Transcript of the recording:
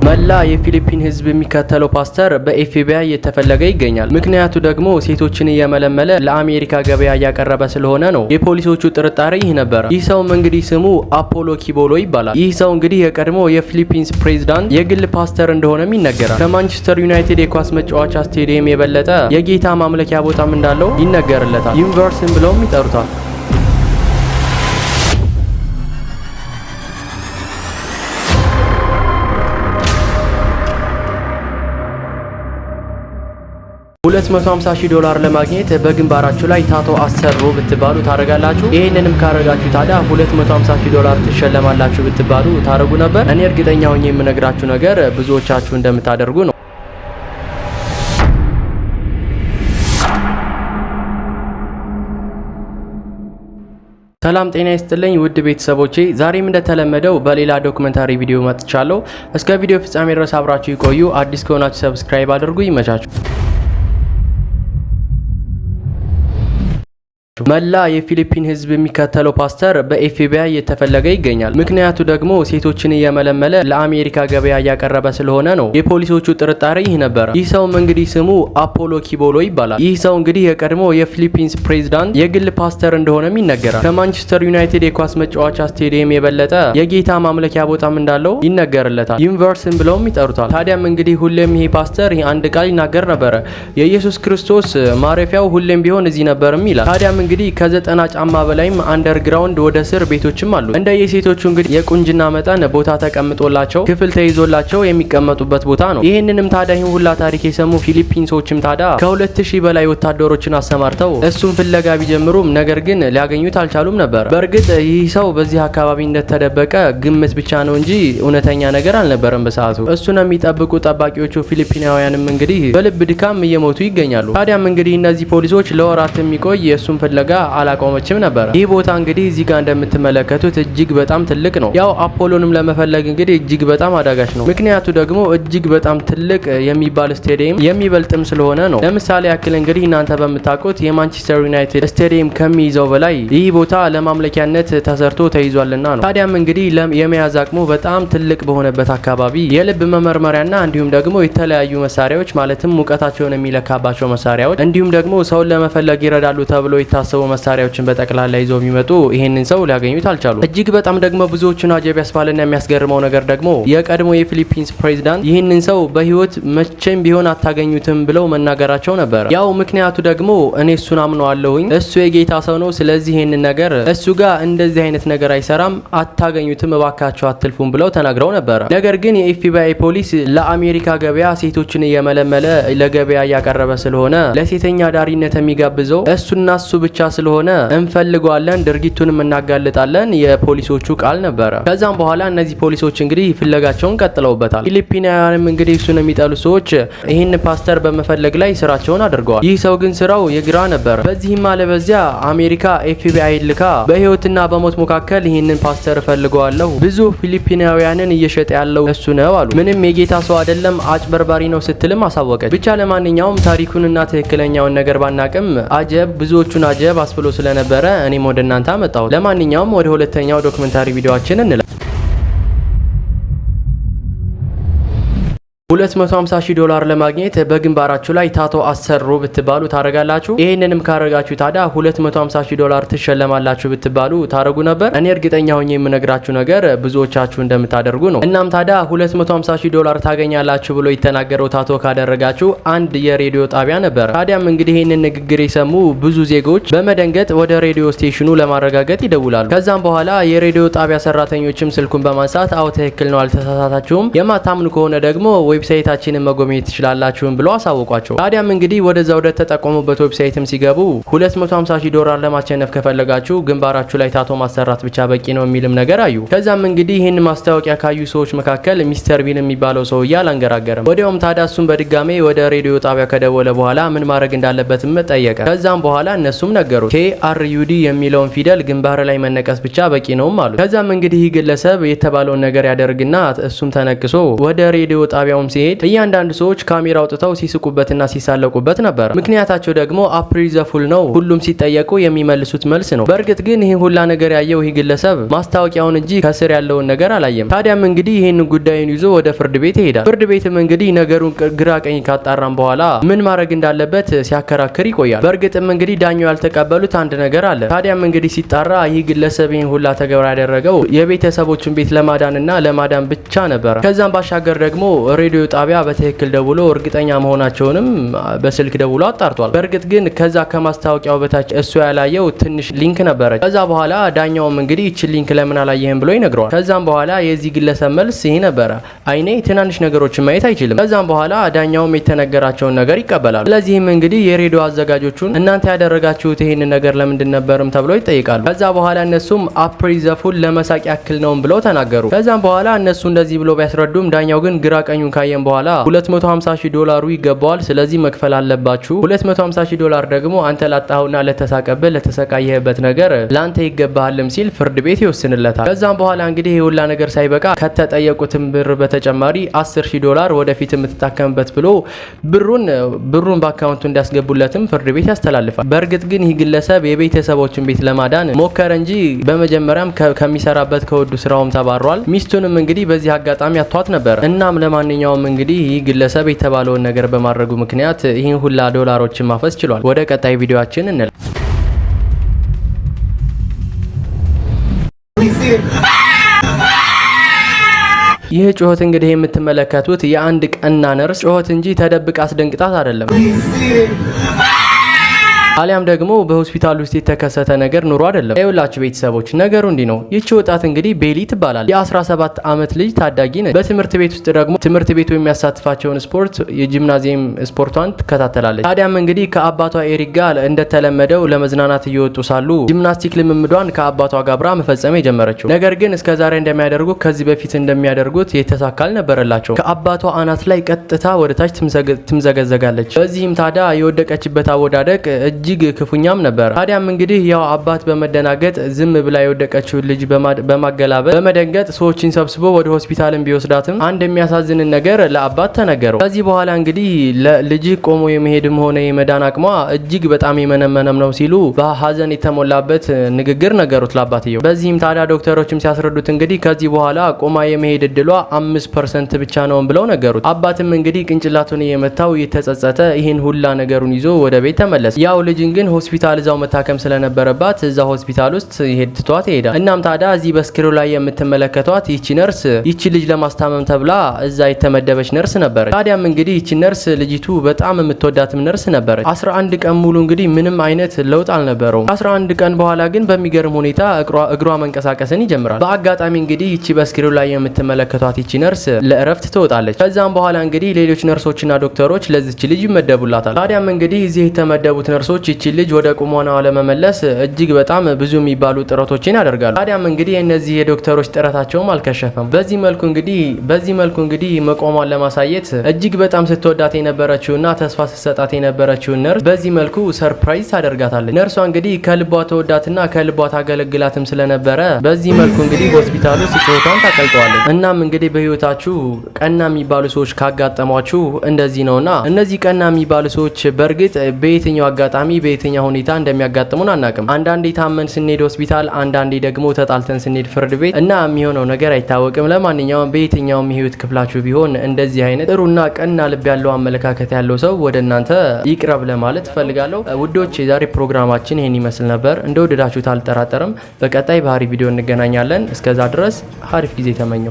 መላ የፊሊፒን ህዝብ የሚከተለው ፓስተር በኤፍቢአይ እየተፈለገ ይገኛል። ምክንያቱ ደግሞ ሴቶችን እየመለመለ ለአሜሪካ ገበያ እያቀረበ ስለሆነ ነው። የፖሊሶቹ ጥርጣሬ ይህ ነበር። ይህ ሰው እንግዲህ ስሙ አፖሎ ኪቦሎ ይባላል። ይህ ሰው እንግዲህ የቀድሞ የፊሊፒንስ ፕሬዝዳንት የግል ፓስተር እንደሆነም ይነገራል። ከማንቸስተር ዩናይትድ የኳስ መጫወቻ ስቴዲየም የበለጠ የጌታ ማምለኪያ ቦታም እንዳለው ይነገርለታል። ዩኒቨርስን ብለውም ይጠሩታል። $250,000 ለማግኘት በግንባራችሁ ላይ ታቶ አሰሩ ብትባሉ ታረጋላችሁ? ይሄንንም ካረጋችሁ ታዲያ $250,000 ትሸለማላችሁ ብትባሉ ታረጉ ነበር? እኔ እርግጠኛ ሆኜ የምነግራችሁ ነገር ብዙዎቻችሁ እንደምታደርጉ ነው። ሰላም ጤና ይስጥልኝ ውድ ቤተሰቦቼ፣ ዛሬም እንደተለመደው በሌላ ዶክመንታሪ ቪዲዮ መጥቻለሁ። እስከ ቪዲዮ ፍጻሜ ድረስ አብራችሁ ይቆዩ። አዲስ ከሆናችሁ ሰብስክራይብ አድርጉ። ይመቻችሁ። መላ የፊሊፒን ህዝብ የሚከተለው ፓስተር በኤፍቢአይ እየተፈለገ ይገኛል። ምክንያቱ ደግሞ ሴቶችን እየመለመለ ለአሜሪካ ገበያ እያቀረበ ስለሆነ ነው። የፖሊሶቹ ጥርጣሬ ይህ ነበር። ይህ ሰው እንግዲህ ስሙ አፖሎ ኪቦሎ ይባላል። ይህ ሰው እንግዲህ የቀድሞ የፊሊፒንስ ፕሬዝዳንት የግል ፓስተር እንደሆነም ይነገራል። ከማንቸስተር ዩናይትድ የኳስ መጫወቻ ስቴዲየም የበለጠ የጌታ ማምለኪያ ቦታም እንዳለው ይነገርለታል። ዩኒቨርስን ብለውም ይጠሩታል። ታዲያም እንግዲህ ሁሌም ይሄ ፓስተር አንድ ቃል ይናገር ነበረ። የኢየሱስ ክርስቶስ ማረፊያው ሁሌም ቢሆን እዚህ ነበርም ይላል። ታዲያም እንግዲህ ከ90 ጫማ በላይም አንደርግራውንድ ወደ ስር ቤቶችም አሉ። እንደ የሴቶቹ እንግዲህ የቁንጅና መጠን ቦታ ተቀምጦላቸው ክፍል ተይዞላቸው የሚቀመጡበት ቦታ ነው። ይሄንንም ታዲያ ይሄን ሁላ ታሪክ የሰሙ ፊሊፒንሶችም ታዲያ ከ2000 በላይ ወታደሮችን አሰማርተው እሱን ፍለጋ ቢጀምሩም ነገር ግን ሊያገኙት አልቻሉም ነበር። በእርግጥ ይህ ሰው በዚህ አካባቢ እንደተደበቀ ግምት ብቻ ነው እንጂ እውነተኛ ነገር አልነበረም በሰዓቱ። እሱን የሚጠብቁ ጠባቂዎቹ ፊሊፒናውያንም እንግዲህ በልብ ድካም እየሞቱ ይገኛሉ። ታዲያም እንግዲህ እነዚህ ፖሊሶች ለወራት የሚቆይ የእሱን ፍለጋ አላቆመችም ነበር። ይህ ቦታ እንግዲህ እዚህ ጋር እንደምትመለከቱት እጅግ በጣም ትልቅ ነው። ያው አፖሎንም ለመፈለግ እንግዲህ እጅግ በጣም አዳጋች ነው። ምክንያቱ ደግሞ እጅግ በጣም ትልቅ የሚባል ስቴዲየም የሚበልጥም ስለሆነ ነው። ለምሳሌ ያክል እንግዲህ እናንተ በምታውቁት የማንቸስተር ዩናይትድ ስቴዲየም ከሚይዘው በላይ ይህ ቦታ ለማምለኪያነት ተሰርቶ ተይዟልና ነው። ታዲያም እንግዲህ የመያዝ አቅሙ በጣም ትልቅ በሆነበት አካባቢ የልብ መመርመሪያና እንዲሁም ደግሞ የተለያዩ መሳሪያዎች ማለትም ሙቀታቸውን የሚለካባቸው መሳሪያዎች እንዲሁም ደግሞ ሰውን ለመፈለግ ይረዳሉ ተብሎ የታሰቡ መሳሪያዎችን በጠቅላላ ይዘው የሚመጡ ይሄንን ሰው ሊያገኙት አልቻሉም። እጅግ በጣም ደግሞ ብዙዎቹን አጀብ ያስባልና የሚያስገርመው ነገር ደግሞ የቀድሞ የፊሊፒንስ ፕሬዝዳንት ይህንን ሰው በህይወት መቼም ቢሆን አታገኙትም ብለው መናገራቸው ነበር። ያው ምክንያቱ ደግሞ እኔ እሱን አምነዋለሁኝ፣ እሱ የጌታ ሰው ነው፣ ስለዚህ ይሄንን ነገር እሱ ጋር እንደዚህ አይነት ነገር አይሰራም፣ አታገኙትም፣ እባካችሁ አትልፉም ብለው ተናግረው ነበር። ነገር ግን የኤፍቢአይ ፖሊስ ለአሜሪካ ገበያ ሴቶችን እየመለመለ ለገበያ እያቀረበ ስለሆነ ለሴተኛ ዳሪነት የሚጋብዘው እሱና እሱ ብቻ ስለሆነ እንፈልገዋለን፣ ድርጊቱንም እናጋልጣለን የፖሊሶቹ ቃል ነበረ። ከዛም በኋላ እነዚህ ፖሊሶች እንግዲህ ፍለጋቸውን ቀጥለውበታል። ፊሊፒናውያንም እንግዲህ እሱን የሚጠሉ ሰዎች ይህን ፓስተር በመፈለግ ላይ ስራቸውን አድርገዋል። ይህ ሰው ግን ስራው የግራ ነበር። በዚህም አለበዚያ አሜሪካ ኤፍቢአይ ልካ በህይወትና በሞት መካከል ይህንን ፓስተር እፈልገዋለሁ፣ ብዙ ፊሊፒናውያንን እየሸጠ ያለው እሱ ነው አሉ። ምንም የጌታ ሰው አይደለም፣ አጭበርባሪ ነው ስትልም አሳወቀች። ብቻ ለማንኛውም ታሪኩንና ትክክለኛውን ነገር ባናቅም አጀብ ብዙዎቹን አጀብ አስብሎ ስለነበረ እኔም ወደ እናንተ አመጣው። ለማንኛውም ወደ ሁለተኛው ዶክመንታሪ ቪዲዮአችን እንላ። $250,000 ለማግኘት በግንባራችሁ ላይ ታቶ አሰሩ ብትባሉ ታረጋላችሁ? ይሄንንም ካረጋችሁ ታዲያ $250,000 ትሸለማላችሁ ብትባሉ ታረጉ ነበር? እኔ እርግጠኛ ሆኜ የምነግራችሁ ነገር ብዙዎቻችሁ እንደምታደርጉ ነው። እናም ታዲያ $250,000 ታገኛላችሁ ብሎ የተናገረው ታቶ ካደረጋችሁ አንድ የሬዲዮ ጣቢያ ነበር። ታዲያም እንግዲህ ይሄንን ንግግር የሰሙ ብዙ ዜጎች በመደንገጥ ወደ ሬዲዮ ስቴሽኑ ለማረጋገጥ ይደውላሉ። ከዛም በኋላ የሬዲዮ ጣቢያ ሰራተኞችም ስልኩን በማንሳት አዎ ትክክል ነው፣ አልተሳሳታችሁም፣ የማታምኑ ከሆነ ደግሞ ዌብሳይታችንን መጎብኘት ትችላላችሁን ብሎ አሳውቋቸው። ታዲያም እንግዲህ ወደዛ ወደ ተጠቆሙበት ዌብሳይትም ሲገቡ $250,000 ለማሸነፍ ከፈለጋችሁ ግንባራችሁ ላይ ታቶ ማሰራት ብቻ በቂ ነው የሚልም ነገር አዩ። ከዛም እንግዲህ ይህን ማስታወቂያ ካዩ ሰዎች መካከል ሚስተር ቢን የሚባለው ሰውዬ አላንገራገረም። ወዲያውም ታዲያ እሱም በድጋሜ ወደ ሬዲዮ ጣቢያ ከደወለ በኋላ ምን ማድረግ እንዳለበትም ጠየቀ። ከዛም በኋላ እነሱም ነገሩት KRUD የሚለውን ፊደል ግንባር ላይ መነቀስ ብቻ በቂ ነውም አሉ። ከዛም እንግዲህ ግለሰብ የተባለውን ነገር ያደርግና እሱም ተነቅሶ ወደ ሬዲዮ ጣቢያው እየተቆጣውም ሲሄድ እያንዳንዱ ሰዎች ካሜራ አውጥተው ሲስቁበትና ሲሳለቁበት ነበር። ምክንያታቸው ደግሞ አፕሪል ዘ ፉል ነው። ሁሉም ሲጠየቁ የሚመልሱት መልስ ነው። በእርግጥ ግን ይሄ ሁላ ነገር ያየው ይህ ግለሰብ ማስታወቂያውን እንጂ ከስር ያለውን ነገር አላየም። ታዲያም እንግዲህ ይሄን ጉዳዩን ይዞ ወደ ፍርድ ቤት ይሄዳል። ፍርድ ቤትም እንግዲህ ነገሩን ግራ ቀኝ ካጣራም በኋላ ምን ማድረግ እንዳለበት ሲያከራክር ይቆያል። በእርግጥም እንግዲህ ዳኛው ያልተቀበሉት አንድ ነገር አለ። ታዲያም እንግዲህ ሲጣራ ይህ ግለሰብ ይህን ሁላ ተግባር ያደረገው የቤተሰቦችን ቤት ለማዳንና ለማዳን ብቻ ነበር። ከዛም ባሻገር ደግሞ ሬዲዮ ጣቢያ በትክክል ደውሎ እርግጠኛ መሆናቸውንም በስልክ ደውሎ አጣርቷል። በእርግጥ ግን ከዛ ከማስታወቂያው በታች እሱ ያላየው ትንሽ ሊንክ ነበረች። ከዛ በኋላ ዳኛውም እንግዲህ እቺ ሊንክ ለምን አላየህም ብሎ ይነግረዋል። ከዛም በኋላ የዚህ ግለሰብ መልስ ይሄ ነበረ፣ አይኔ ትናንሽ ነገሮችን ማየት አይችልም። ከዛም በኋላ ዳኛውም የተነገራቸውን ነገር ይቀበላሉ። ስለዚህም እንግዲህ የሬዲዮ አዘጋጆቹን እናንተ ያደረጋችሁት ይሄን ነገር ለምንድን ነበርም ተብሎ ይጠይቃሉ። ከዛ በኋላ እነሱም አፕሪል ዘ ፉል ለመሳቅ ያክል ነው ብለው ተናገሩ። ከዛም በኋላ እነሱ እንደዚህ ብሎ ቢያስረዱም ዳኛው ግን ግራ ቀኙን ካየም በኋላ $250,000 ይገባዋል፣ ስለዚህ መክፈል አለባችሁ። $250,000 ደግሞ አንተ ላጣኸውና ለተሳቀብህ ለተሰቃየህበት ነገር ላንተ ይገባሃልም ሲል ፍርድ ቤት ይወስንለታል። ከዛም በኋላ እንግዲህ የሁላ ነገር ሳይበቃ ከተጠየቁትም ብር በተጨማሪ $10,000 ወደፊት የምትታከምበት ብሎ ብሩን በአካውንቱ እንዲያስገቡለትም ፍርድ ቤት ያስተላልፋል። በእርግጥ ግን ይህ ግለሰብ የቤተሰቦችን ቤት ለማዳን ሞከረ እንጂ በመጀመሪያም ከሚሰራበት ከውዱ ስራውም ተባሯል። ሚስቱንም እንግዲህ በዚህ አጋጣሚ አቷት ነበር። እናም ለማንኛውም እንግዲህ ይህ ግለሰብ የተባለውን ነገር በማድረጉ ምክንያት ይህን ሁላ ዶላሮችን ማፈስ ችሏል። ወደ ቀጣይ ቪዲዮአችን እንላለን። ይህ ጩኸት እንግዲህ የምትመለከቱት የአንድ ቀና ነርስ ጩኸት እንጂ ተደብቃ አስደንግጣት አይደለም። አሊያም ደግሞ በሆስፒታል ውስጥ የተከሰተ ነገር ኑሮ አይደለም። ይኸውላችሁ ቤተሰቦች ነገሩ እንዲህ ነው። ይህች ወጣት እንግዲህ ቤሊ ትባላል። የ17 ዓመት ልጅ ታዳጊ ነች። በትምህርት ቤት ውስጥ ደግሞ ትምህርት ቤቱ የሚያሳትፋቸውን ስፖርት የጂምናዚየም ስፖርቷን ትከታተላለች። ታዲያም እንግዲህ ከአባቷ ኤሪክ ጋር እንደተለመደው ለመዝናናት እየወጡ ሳሉ ጂምናስቲክ ልምምዷን ከአባቷ ጋር አብራ መፈጸም የጀመረችው። ነገር ግን እስከዛሬ እንደሚያደርጉት ከዚህ በፊት እንደሚያደርጉት የተሳካ አልነበረላቸው። ከአባቷ አናት ላይ ቀጥታ ወደ ታች ትምዘገዘጋለች። በዚህም ታዲያ የወደቀችበት አወዳደቅ እጅግ ክፉኛም ነበር። ታዲያም እንግዲህ ያው አባት በመደናገጥ ዝም ብላ የወደቀችውን ልጅ በማገላበጥ በመደንገጥ ሰዎችን ሰብስቦ ወደ ሆስፒታልን ቢወስዳትም አንድ የሚያሳዝንን ነገር ለአባት ተነገረው። ከዚህ በኋላ እንግዲህ ለልጅ ቆሞ የመሄድም ሆነ የመዳን አቅሟ እጅግ በጣም የመነመነም ነው ሲሉ በሀዘን የተሞላበት ንግግር ነገሩት ለአባትየው። በዚህም ታዲያ ዶክተሮችም ሲያስረዱት እንግዲህ ከዚህ በኋላ ቆማ የመሄድ እድሏ 5% ብቻ ነው ብለው ነገሩት። አባትም እንግዲህ ቅንጭላቱን እየመታው እየተጸጸተ ይህን ሁላ ነገሩን ይዞ ወደ ቤት ተመለሰ። ያው ልጅን ግን ሆስፒታል እዛው መታከም ስለነበረባት እዛው ሆስፒታል ውስጥ ትቷት ይሄዳል። እናም ታዲያ እዚህ በስክሪኑ ላይ የምትመለከቷት ይቺ ነርስ ይቺ ልጅ ለማስታመም ተብላ እዛ የተመደበች ነርስ ነበረች። ታዲያም እንግዲህ ይቺ ነርስ ልጅቱ በጣም የምትወዳትም ነርስ ነበረች። 11 ቀን ሙሉ እንግዲህ ምንም አይነት ለውጥ አልነበረውም። 11 ቀን በኋላ ግን በሚገርም ሁኔታ እግሯ መንቀሳቀስን ይጀምራል። በአጋጣሚ እንግዲህ ይቺ በስክሪኑ ላይ የምትመለከቷት ይቺ ነርስ ለእረፍት ትወጣለች። ከዛም በኋላ እንግዲህ ሌሎች ነርሶችና ዶክተሮች ለዚች ልጅ ይመደቡላታል። ታዲያም እንግዲህ እዚህ የተመደቡት ነርሶች ይቺ ልጅ ወደ ቁሞናዋ ለመመለስ እጅግ በጣም ብዙ የሚባሉ ጥረቶችን ያደርጋሉ። ታዲያም እንግዲህ እነዚህ የዶክተሮች ጥረታቸውም አልከሸፈም። በዚህ መልኩ እንግዲህ መቆሟን ለማሳየት እጅግ በጣም ስትወዳት የነበረችውና ተስፋ ስትሰጣት የነበረችውን ነርስ በዚህ መልኩ ሰርፕራይዝ ታደርጋታለች። ነርሷ እንግዲህ ከልቧ ተወዳትና ከልቧ ታገለግላትም ስለነበረ በዚህ መልኩ እንግዲህ ሆስፒታል ውስጥ ሕይወቷን ታቀልጠዋለች። እናም እንግዲህ በህይወታችሁ ቀና የሚባሉ ሰዎች ካጋጠሟችሁ እንደዚህ ነውና እነዚህ ቀና የሚባሉ ሰዎች በእርግጥ በየትኛው አጋጣሚ በየትኛው ሁኔታ እንደሚያጋጥሙን አናቅም። አንዳንዴ ታመን ስንሄድ ሆስፒታል፣ አንዳንዴ ደግሞ ተጣልተን ስንሄድ ፍርድ ቤት እና የሚሆነው ነገር አይታወቅም። ለማንኛውም በየትኛውም የህይወት ክፍላችሁ ቢሆን እንደዚህ አይነት ጥሩና ቀና ልብ ያለው አመለካከት ያለው ሰው ወደ እናንተ ይቅረብ ለማለት እፈልጋለሁ። ውዶች የዛሬ ፕሮግራማችን ይሄን ይመስል ነበር። እንደወደዳችሁት አልጠራጠርም። በቀጣይ ባህሪ ቪዲዮ እንገናኛለን። እስከዛ ድረስ አሪፍ ጊዜ ተመኘው።